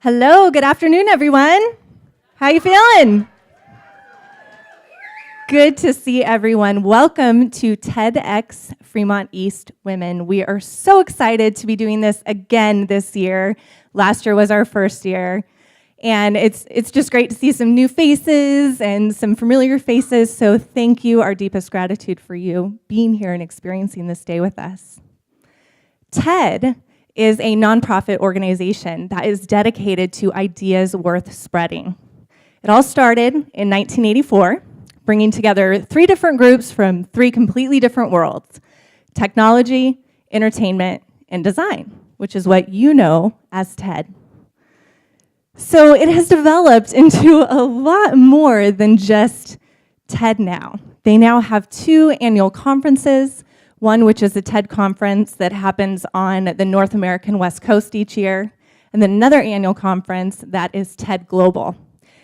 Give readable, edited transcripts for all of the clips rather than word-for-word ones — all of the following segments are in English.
Hello, good afternoon, everyone. How you feeling? Good to see everyone. Welcome to TEDx Fremont East Women. We are so excited to be doing this again this year. Last year was our first year. And it's just great to see some new faces and some familiar faces. So thank you, our deepest gratitude for you being here and experiencing this day with us. TED is a nonprofit organization that is dedicated to ideas worth spreading. It all started in 1984, bringing together 3 different groups from 3 completely different worlds: technology, entertainment, and design, which is what you know as TED. So it has developed into a lot more than just TED now. They now have 2 annual conferences, one which is a TED conference that happens on the North American West Coast each year, and then another annual conference that is TED Global.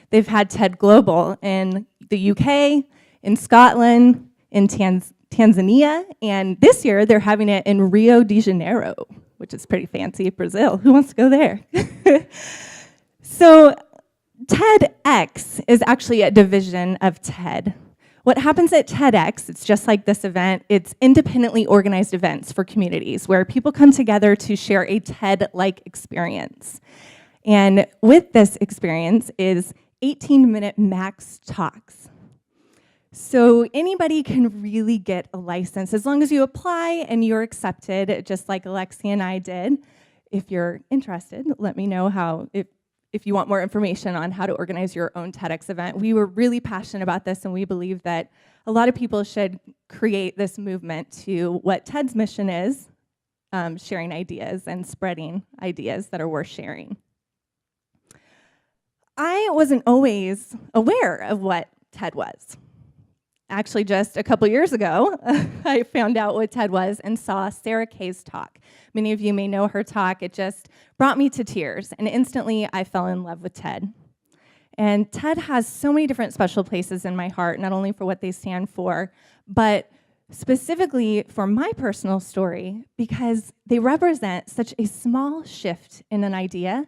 They've had TED Global in the UK, in Scotland, in Tanzania, and this year they're having it in Rio de Janeiro, which is pretty fancy, Brazil. Who wants to go there? So TEDx is actually a division of TED. What happens at TEDx, it's just like this event, it's independently organized events for communities where people come together to share a TED-like experience. And with this experience is 18-minute max talks. So anybody can really get a license as long as you apply and you're accepted, just like Alexi and I did. If you're interested, let me know how, if you want more information on how to organize your own TEDx event. We were really passionate about this, and we believe that a lot of people should create this movement to what TED's mission is, sharing ideas and spreading ideas that are worth sharing. I wasn't always aware of what TED was. Actually, just a couple years ago, I found out what TED was and saw Sarah Kay's talk. Many of you may know her talk. It just brought me to tears, and instantly I fell in love with TED. And TED has so many different special places in my heart, not only for what they stand for, but specifically for my personal story, because they represent such a small shift in an idea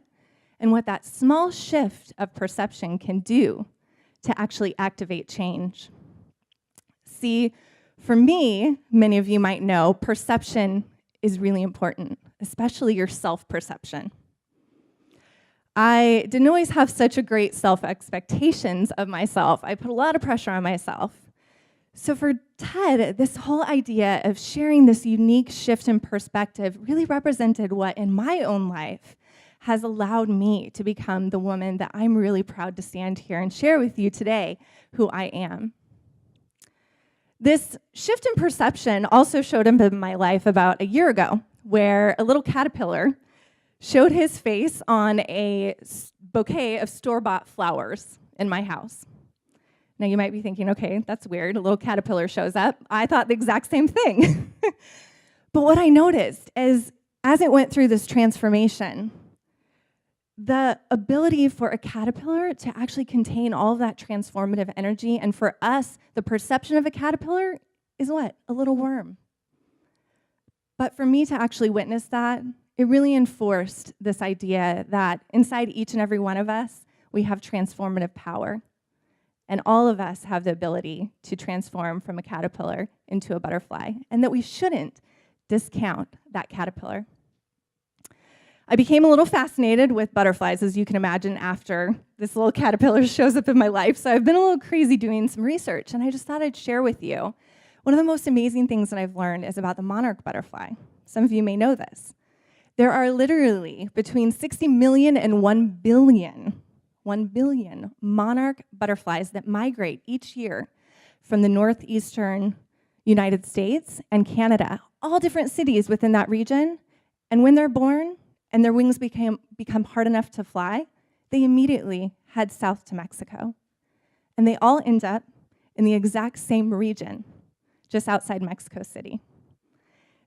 and what that small shift of perception can do to actually activate change. See, for me, many of you might know, perception is really important, especially your self-perception. I didn't always have such a great self-expectations of myself. I put a lot of pressure on myself. So for TED, this whole idea of sharing this unique shift in perspective really represented what in my own life has allowed me to become the woman that I'm really proud to stand here and share with you today who I am. This shift in perception also showed up in my life about a year ago, where a little caterpillar showed his face on a bouquet of store-bought flowers in my house. Now you might be thinking, okay, that's weird, a little caterpillar shows up. I thought the exact same thing. But what I noticed is, as it went through this transformation, the ability for a caterpillar to actually contain all of that transformative energy, and for us, the perception of a caterpillar is what? A little worm. But for me to actually witness that, it really enforced this idea that inside each and every one of us, we have transformative power. And all of us have the ability to transform from a caterpillar into a butterfly, and that we shouldn't discount that caterpillar. I became a little fascinated with butterflies, as you can imagine, after this little caterpillar shows up in my life. So I've been a little crazy doing some research, and I just thought I'd share with you. One of the most amazing things that I've learned is about the monarch butterfly. Some of you may know this. There are literally between 60 million and 1 billion monarch butterflies that migrate each year from the northeastern United States and Canada, all different cities within that region. And when they're born, and their wings become hard enough to fly, they immediately head south to Mexico. And they all end up in the exact same region, just outside Mexico City.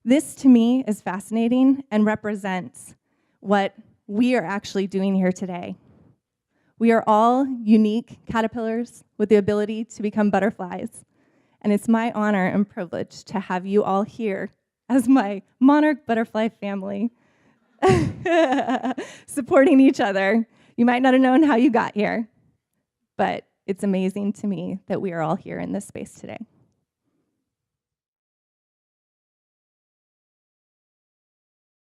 This, to me, is fascinating and represents what we are actually doing here today. We are all unique caterpillars with the ability to become butterflies. And it's my honor and privilege to have you all here as my monarch butterfly family. supporting each other. You might not have known how you got here, but it's amazing to me that we are all here in this space today.